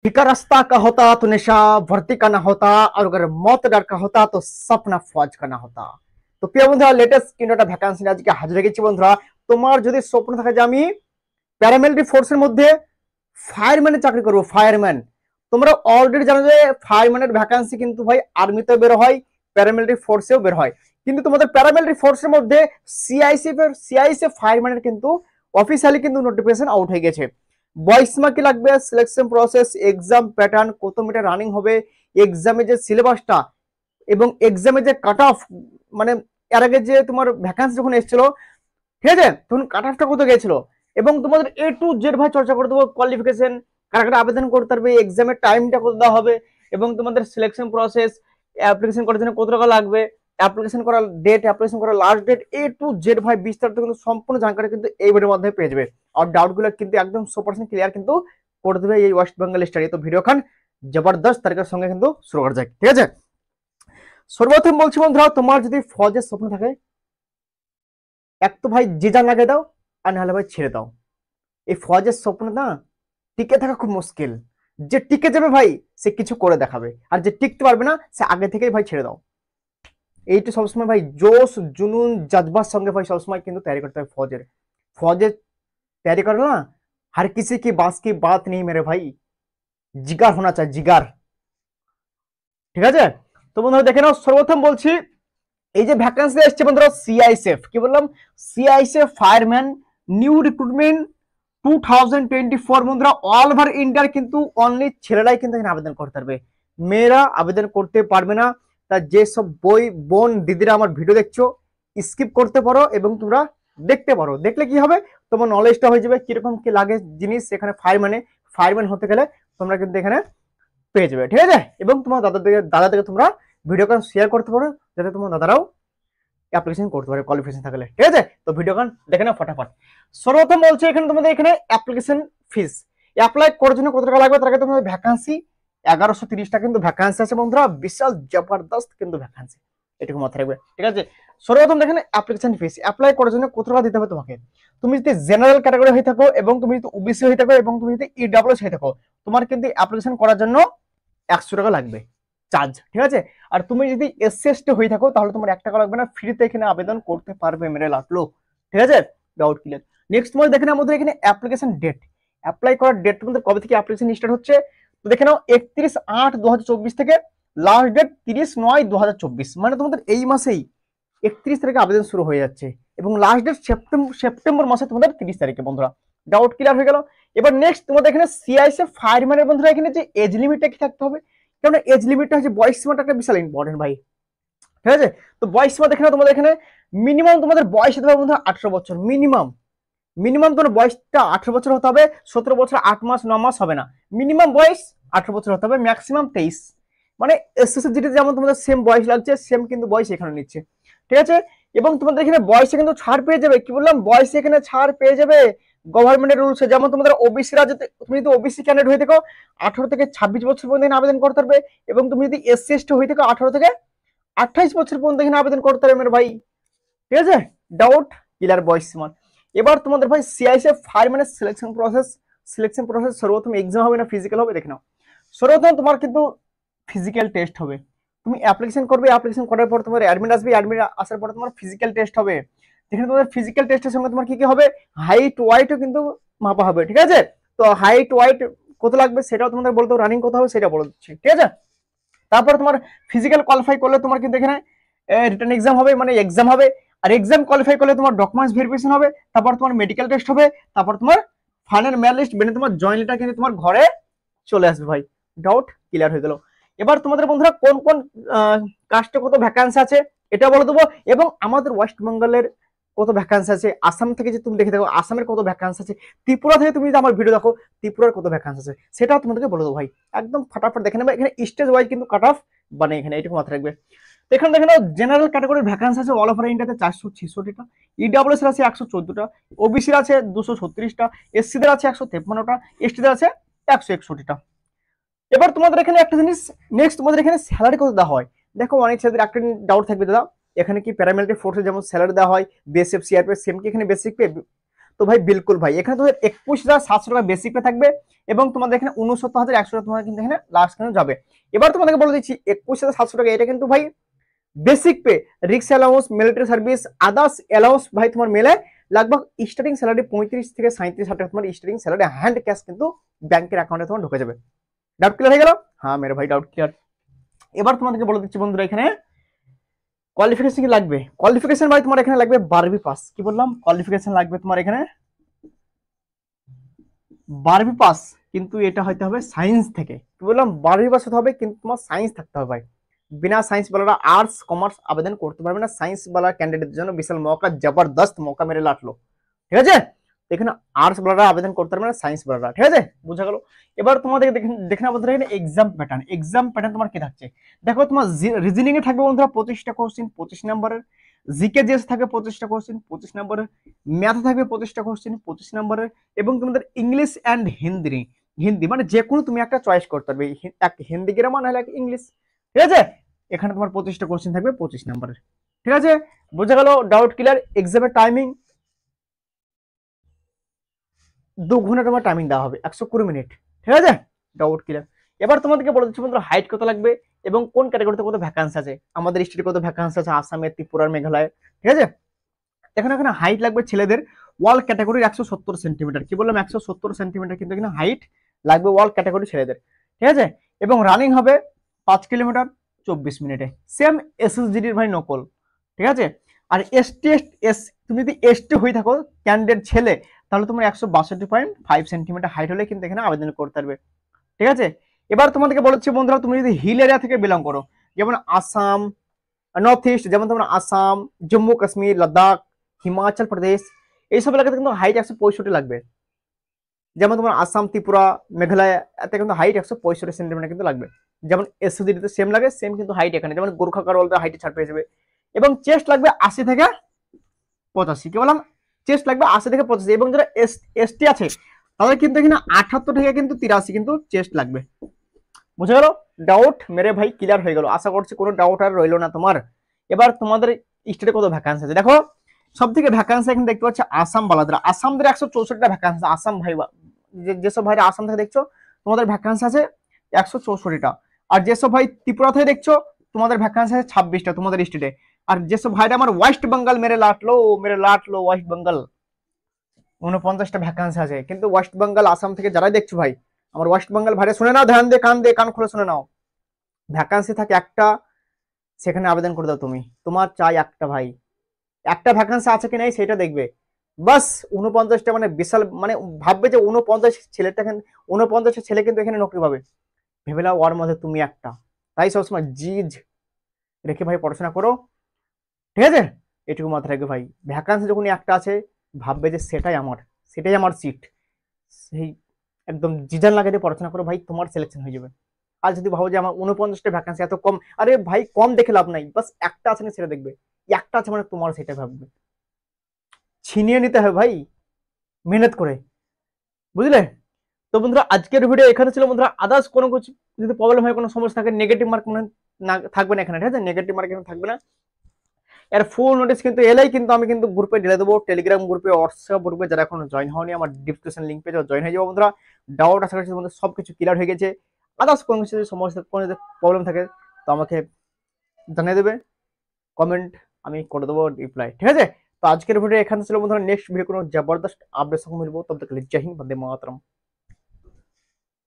ठिका रास्ता का होता तो नशा भर्ती का ना होता, और अगर मौत डर का होता तो सपना फौज का ना होता। তো প্রিয় বন্ধুরা, লেটেস্ট কিন্তু একটা ভ্যাকান্সি আজকে হাজির হয়ে গেছি বন্ধুরা। তোমার যদি স্বপ্ন থাকে যে আমি প্যারামিলিটারি ফোর্সের মধ্যে ফায়ারম্যানের চাকরি করবো, ফায়ারম্যান, তোমরা অলরেডি জানো যে ফায়ারম্যানের ভ্যাকান্সি কিন্তু ভাই আর্মিতেও বের হয়, প্যারামিলিটারি ফোর্সেও বের হয়। কিন্তু তোমাদের প্যারামিলিটারি ফোর্সের মধ্যে সিআইএসএফ ফায়ারম্যানের কিন্তু অফিসিয়ালি কিন্তু নোটিফিকেশন আউট হয়ে গেছে। বয়সমা কি লাগবে, সিলেকশন প্রসেস, এক্সাম প্যাটার্ন, কত মিটার রানিং হবে, এক্সামে যে সিলেবাসটা এবং এক্সামে যে কাট অফ, মানে এর আগে যে তোমার ভ্যাকান্সি যখন এসেছিল, ঠিক আছে, তখন কাট অফটা কত গেছিল, এবং তোমাদের এ টু জেড ভাই চর্চা করে দেবো। কোয়ালিফিকেশন, কারা কারা আবেদন করতে পারবে, এক্সামের টাইমটা কত দেওয়া হবে, এবং তোমাদের সিলেকশন প্রসেস, অ্যাপ্লিকেশন করার জন্য কত টাকা লাগবে, অ্যাপ্লিকেশন করার ডেট, অ্যাপ্লিকেশন করার last date, A to Z ভাই বিস্তারিত কিন্তু সম্পূর্ণ জানকারি কিন্তু এই ভিডিওর মাধ্যমে পেয়ে যাবে। আর ডাউটগুলো কিন্তু একদম 100% ক্লিয়ার কিন্তু করে দেবে এই ওয়েস্ট বেঙ্গল স্টাডি। তো ভিডিও খান জবরদস্ত তারিখের সঙ্গে কিন্তু শুরু করা যায়, ঠিক আছে। সর্বপ্রথম বলছি বন্ধুরা, তোমার যদি ফৌজের স্বপ্ন থাকে, এক তো ভাই যে যান লাগিয়ে দাও, আর নাহলে ভাই ছেড়ে দাও। এই ফৌজের স্বপ্ন না টিকে থাকা খুব মুশকিল। যে টিকে যাবে ভাই সে কিছু করে দেখাবে, আর যে টিকতে পারবে না সে আগে থেকেই ভাই ছেড়ে দাও। এইটা সবসময় ভাই জোশ জুনুন জজবার সঙ্গে ভাই সবসময় কিন্তু তৈরি করতে হবে। ফৌজের तैयारी करो ना, हर किसी की बात नहीं मेरे भाई, जिगार होना चाहिए, जिगार, ঠিক আছে। তো বন্ধুরা দেখে নাও, সর্বপ্রথম বলছি এই যে ভ্যাকান্সি আসছে বন্ধুরা, সিআইএসএফ, কি বললাম, সিআইএসএফ ফায়ারম্যান নিউ রিক্রুটমেন্ট 2024 বন্ধুরা, অল ওভার ইন্ডিয়ার কিন্তু অনলি ছেলেরাই কিন্তু এখানে আবেদন করতে পারবে, মেয়েরা আবেদন করতে পারবে না। তা যেসব বই বোন দিদিরা আমার ভিডিও দেখছো, স্কিপ করতে পারো এবং তোমরা দেখতে পারো। দেখলে কি হবে, তোমার নলেজটা হয়ে যাবে কিরকম কি লাগে জিনিস এখানে। ফায়ারম্যান হতে গেলে তোমরা কিন্তু এখানে পেয়ে যাবে, ঠিক আছে। এবং তোমার দাদাদেরকে তোমরা ভিডিও কল শেয়ার করতে পারো, যাতে তোমার দাদারাও অ্যাপ্লিকেশন করতে পারে কোয়ালিফিকেশন থাকলে, ঠিক আছে। তো ভিডিও গান দেখে নাও ফটাফট। সর্বপ্রথম বলছে এখানে তোমাদের এখানে অ্যাপ্লিকেশন ফিস, অ্যাপ্লাই করার জন্য কত টাকা লাগবে, তার আগে তোমাদের ভ্যাকান্সি 1130টা কিন্তু ভ্যাকান্সি আছে বন্ধুরা, বিশাল জবরদস্ত কিন্তু ভ্যাকান্সি, এটুকু মাথায় রাখবে, ঠিক আছে। সর্বপ্রথম দেখেন অ্যাপ্লিকেশন ফিস, অ্যাপ্লাই করার জন্য কত টাকা দিতে হবে তোমাকে। তুমি যদি জেনারেল ক্যাটাগরি হয়ে থাকো, এবং তুমি যদি ওবিসি হয়ে থাকো, এবং তুমি যদি ইডব্লিউএস হয়ে থাকো, তোমার কিন্তু অ্যাপ্লিকেশন করার জন্য 100 টাকা লাগবে চার্জ, ঠিক আছে। আর তুমি যদি এসসি এসটি হয়ে থাকো, তাহলে তোমার 1 টাকা লাগবে না, ফ্রিতে এখানে আবেদন করতে পারবে মেরে লাটলো, ঠিক আছে। Doubt clear. নেক্সট তোমাদের দেখে নাও আমাদের এখানে অ্যাপ্লিকেশন ডেট, অ্যাপ্লাই করার ডেট তোমাদের কবে থেকে অ্যাপ্লিকেশন স্টার্ট হচ্ছে। তো দেখে নাও 31/8/2024 থেকে লাস্ট ডেট 30/9/2024, মানে তোমাদের এই মাসেই 31 তারিখে আবেদন শুরু হয়ে যাচ্ছে, এবং লাস্ট ডেট সেপ্টেম্বর মাসে তোমাদের 30 তারিখে বন্ধুরা। ডাউট ক্লিয়ার হয়ে গেল। এবার নেক্সট তোমাদের এখানে সিআইএসএফ ফায়ারম্যানের বন্ধুরা এখানে যে এজ লিমিটটা কি থাকতে হবে, কারণ এজ লিমিটটা হচ্ছে বয়স সীমাটা একটা বিশাল ইম্পর্টেন্ট ভাই, ঠিক আছে। তো বয়স সীমা দেখে নাও, তোমাদের এখানে মিনিমাম তোমাদের বয়স হতে হবে বন্ধুরা 18 বছর, মিনিমাম তোমার বয়সটা 18 বছর হতে হবে, 17 বছর 8 মাস 9 মাস হবে না, মিনিমাম বয়স 18 বছর হতে হবে, ম্যাক্সিমাম 23, মানে এসএসসি জিডিতে যেমন তোমাদের সেম বয়স লাগছে, সেম কিন্তু বয়স এখানে নিচ্ছে, ঠিক আছে। এবং তোমাদের এখানে বয়সে কিন্তু ছাড় পেয়ে যাবে, কি বললাম, বয়সে এখানে ছাড় পেয়ে যাবে গভর্নমেন্টের রুলসে। যেমন তোমাদের ওবিসিরা, যদি তুমি যদি ওবিসি ক্যান্ডিডেট হয়ে থাকো 18 থেকে 26 বছর পর্যন্ত আবেদন করতে পারবে, এবং তুমি যদি এসসি এসটি হয়ে থাকো 18 থেকে 28 বছর পর্যন্ত এখানে আবেদন করতে পারবে মেরে ভাই, ঠিক আছে। ডাউট ক্লিয়ার বয়স সীমা। এবার তোমাদের ভাই সিআইএসএফ ফায়ারম্যানের সিলেকশন প্রসেস সর্বপ্রথম এক্সাম হবে না ফিজিক্যাল হবে, দেখে নাও। সর্বপ্রথম তোমার কিন্তু ফিজিক্যাল টেস্ট হবে, তুমি অ্যাপ্লিকেশন করবে, অ্যাপ্লিকেশন করার পর তোমার অ্যাডমিট আসবে, অ্যাডমিট আসার পর তোমার ফিজিক্যাল টেস্ট হবে, যেখানে তোমাদের ফিজিক্যাল টেস্টের সঙ্গে তোমার কি কি হবে, হাইট ওয়াইটও কিন্তু মাপা হবে, ঠিক আছে। তো হাইট ওয়াইট কত লাগবে সেটাও তোমাদের বলতে, রানিং কত হবে সেটা বলে দিচ্ছি, ঠিক আছে। তারপর তোমার ফিজিক্যাল কোয়ালিফাই করলে তোমার কিন্তু এখানে রিটার্ন এক্সাম হবে, মানে এক্সাম হবে, আর এক্সাম কোয়ালিফাই করলে তোমার ডকুমেন্টস ভেরিফিকেশন হবে, তারপর তোমার মেডিকেল টেস্ট হবে, তারপর তোমার ফাইনাল মেরিট লিস্ট বেনে তোমার জয়েন্ট লেটার কিন্তু তোমার ঘরে চলে আসবে ভাই। ডাউট ক্লিয়ার হয়ে গেল। এবার তোমাদের বন্ধুরা কোন কোন কাস্টে কত ভ্যাকান্সি আছে এটা বলে দেবো, এবং আমাদের ওয়েস্ট বেঙ্গলের কত ভ্যাকান্সি আছে, আসাম থেকে যে তুমি দেখে দেখো আসামের কত ভ্যাকান্সি আছে, ত্রিপুরা থেকে তুমি যদি আমার ভিডিও দেখো ত্রিপুরার কত ভ্যাকান্সি আছে সেটাও তোমাদেরকে বলে দেবো ভাই। একদম ফটাফট দেখে নেবে, এখানে স্টেজ ওয়াইজ কিন্তু কাট অফ মানে এখানে এইটুকু মাথায় রাখবে। তো এখানে দেখে নাও জেনারেল ক্যাটাগরির ভ্যাকান্সি আছে অল ওভার ইন্ডিয়াতে 466টা, ইডব্লিউএস আছে 114টা, ওবিসির আছে 236টা, এসসিদের আছে 153টা, এসটিদের আছে 161টা। এবার তোমাদের এখানে একটা জিনিস, নেক্সট তোমাদের এখানে স্যালারি কত দেওয়া হয়। দেখো অনেক ছেলেদের একটা ডাউট থাকবে, দাদা এখানে কি প্যারামিলিটারি ফোর্সে যেমন স্যালারি দেওয়া হয় বিএসএফ সিআরপিএফ সেম কি এখানে বেসিক পে, তো ভাই বিলকুল ভাই এখানে তোমাদের 21,700 টাকা বেসিক পে থাকবে এবং তোমাদের এখানে 69,100 টাকা তোমাদের কিন্তু এখানে লাস্ট কিন্তু যাবে। এবার তোমাদেরকে বলে দিচ্ছি 21,700 টাকা এটা কিন্তু ভাই বেসিক पे रिक्स allowance military service others allowance भाई তোমার মেলে लगभग স্টার্টিং স্যালারি 35 থেকে 37,000 টাকা তোমার স্টার্টিং স্যালারি হ্যান্ড ক্যাশ কিন্তু ব্যাংকের অ্যাকাউন্টে তোমার ঢুকে যাবে। ডাউট ক্লিয়ার হয়ে গেল? হ্যাঁ মেরে ভাই ডাউট ক্লিয়ার। এবার তোমাদেরকে বলে দিচ্ছি বন্ধুরা এখানে কোয়ালিফিকেশন কি লাগবে। কোয়ালিফিকেশন ভাই তোমার এখানে লাগবে 12वीं পাস। কি বললাম? কোয়ালিফিকেশন লাগবে তোমার এখানে 12वीं পাস, কিন্তু এটা হইতে হবে সায়েন্স থেকে। কি বললাম? 12वीं পাস হতে হবে, কিন্তু তোমার সায়েন্স থাকতে হবে ভাই। बिना साइंस वाला आर्ट्स कॉमर्स आवेदन করতে পারবে না। সায়েন্স वाला ক্যান্ডিডেটদের জন্য বিশাল মৌকা, জবরদস্ত মৌকা মেরে লাটলো। ঠিক আছে? এখানে আর্টস वाला আবেদন করতে পারবে না, সায়েন্স वाला। ঠিক আছে? বুঝা গেল? এবার তোমাদের দেখেন বন্ধুরা এখানে এক্সাম প্যাটার্ন তোমার কি থাকছে দেখো। তোমার রিজনিং এ থাকবে বন্ধুরা 25টা কোশ্চেন 25 নম্বরের, জিকে জিএস থাকবে 25টা কোশ্চেন 25 নম্বরের, ম্যাথ থাকবে 25টা কোশ্চেন 25 নম্বরের, এবং তোমাদের ইংলিশ এন্ড হিন্দি মানে যে কোনো তুমি একটা চয়েস করতে পারবে, এক হিন্দি গ্রামার নাহলে এক ইংলিশ। ঠিক আছে? এখানে তোমার 25টা কোশ্চেন থাকবে 25 নম্বরের। ঠিক আছে? বোঝা গেল? Doubt clear? এক্সামের টাইমিং 2 ঘন্টা তোমার টাইমিং দেওয়া হবে, 120 মিনিট। ঠিক আছে? Doubt clear. এবার তোমাদেরকে বলে দিচ্ছি বন্ধুরা হাইট কত লাগবে এবং কোন ক্যাটাগরিতে কত ভ্যাকান্সি আছে। আমাদের স্টেটে কত ভ্যাকান্সি আছে, আসামে, ত্রিপুরার, মেঘালয়। ঠিক আছে? এখানে হাইট লাগবে ছেলেদের ওয়াল ক্যাটাগরির 170 সেন্টিমিটার। কি বললাম? 170 সেন্টিমিটার কিন্তু এখানে হাইট লাগবে ওয়াল ক্যাটাগরি ছেলেদের। ঠিক আছে? এবং রানিং হবে 5 কিলোমিটার 24 মিনিটে। সেম এসএসজিডির ভাই নকল। ঠিক আছে? আর তুমি যদি এসটি হয়ে থাকো ক্যান্ডিডেট ছেলে, তাহলে তোমার 162.5 সেন্টিমিটার হাইট হলে কিন্তু এখানে আবেদন করতে পারবে। ঠিক আছে? এবার তোমাদেরকে বলেছি বন্ধুরা তুমি যদি হিল এরিয়া থেকে বিলং করো, যেমন আসাম, নর্থ ইস্ট, যেমন তোমার আসাম, জম্মু কাশ্মীর, লাদাখ, হিমাচল প্রদেশ, এইসব এলাকাতে কিন্তু হাইট 165 লাগবে। যেমন তোমার আসাম, ত্রিপুরা, মেঘালয়, এতে কিন্তু হাইট 165 সেন্টিমিটার কিন্তু লাগবে। যেমন এসএসজিতে সেম লাগে, সেম কিন্তু হাইট এখানে যেমন গোর্খা কারওয়ালতে হাইটে ছাড় পেয়ে যাবে। এবং চেস্ট লাগবে 80 থেকে 85। কি বললাম? চেস্ট লাগবে 80 থেকে 85। এবং যারা এসটি আছে তাদের কিন্তু এখানে 78 থেকে কিন্তু 83 কিন্তু চেস্ট লাগবে। বুঝে গেল? ডাউট মেরে ভাই ক্লিয়ার হয়ে গেল। আশা করছি কোনো ডাউট আর রইলো না তোমার। এবার তোমাদের স্টেটে কত ভ্যাকান্সি আছে দেখো। সব থেকে ভ্যাকান্সি এখানে দেখতে পাচ্ছি আসাম বালাদরা। আসামদের 164টা ভ্যাকান্সি। আসাম ভাই যেসব ভাইরা আসাম থেকে দেখছো তোমাদের ভ্যাকান্সি আছে 164টা। আর যেসব ভাই ত্রিপুরা থেকে দেখছো তোমাদের ভ্যাকান্সি আছে 26টা তোমাদের স্টেটে। আর যেসব ভাইরা আমার ওয়েস্ট বেঙ্গল মেরে লাটলো ওয়েস্ট বেঙ্গল 49টা ভ্যাকান্সি আছে। কিন্তু ওয়েস্ট বেঙ্গল আসাম থেকে যারাই দেখছো ভাই, আমার ওয়েস্ট বেঙ্গল ভাইরা শুনে নাও, ধ্যান দিয়ে কান খুলে শুনে নাও। ভ্যাকান্সি থাকে একটা, সেখানে আবেদন করে দাও তুমি। তোমার চাই একটা ভাই, একটা ভ্যাকান্সি আছে কি নাই সেটা দেখবে। বাস 49টা মানে বিশাল, মানে ভাববে যে 49 ছেলে কিন্তু এখানে নকরি পাবে। ভেবে নাও ওর মধ্যে তুমি একটা। তাই সবসময় জিজ রেখে ভাই পড়াশোনা করো। ঠিক আছে? এটুকু মাথায় রাখবে ভাই, ভ্যাকান্সি যখন একটা আছে ভাববে যে সেটাই আমার সিট। সেই একদম জিজান লাগাতে পড়াশোনা করো ভাই, তোমার সিলেকশন হয়ে যাবে। আর যদি ভাবো যে আমার 49টা ভ্যাকান্সি এত কম, আরে ভাই কম দেখে লাভ নাই, বাস একটা আছে না সেটা দেখবে। একটা আছে মানে তোমার, সেটা ভাববে। ছিনিয়ে নিতে হবে ভাই মেহনত করে। বুঝলে? তো বন্ধুরা আজকের ভিডিও এখানে ছিল বন্ধুরা। আদার্স কোনো কিছু যদি প্রবলেম হয়, কোনো সমস্যা থাকে, নেগেটিভ মার্ক না থাকবে না এখানে। ঠিক আছে? নেগেটিভ মার্ক এখানে থাকবে না। এর ফুল নোটিস কিন্তু এলেই কিন্তু আমি কিন্তু গ্রুপে ঢেলে দেবো, টেলিগ্রাম গ্রুপে, হোয়াটসঅ্যাপ গ্রুপে। যারা এখন জয়েন হয়নি আমার ডিসক্রিপশন লিঙ্ক পেজে জয়েন হয়ে যাবো বন্ধুরা। ডাউট আশা করছি বন্ধুরা সবকিছু ক্লিয়ার হয়ে গেছে। আদার্স কোনো কিছু সমস্যা, কোনো প্রবলেম থাকে তো আমাকে জানিয়ে দেবে, কমেন্ট আমি করে দেবো রিপ্লাই। ঠিক আছে? তো আজকের ভিডিও এখানে ছিল বন্ধুরা। নেক্সট ভিডিও কোনো জবরদস্ত আপডেট সঙ্গে মিলবো। তব তক জয় হিন্দ, বন্দে মাতরম।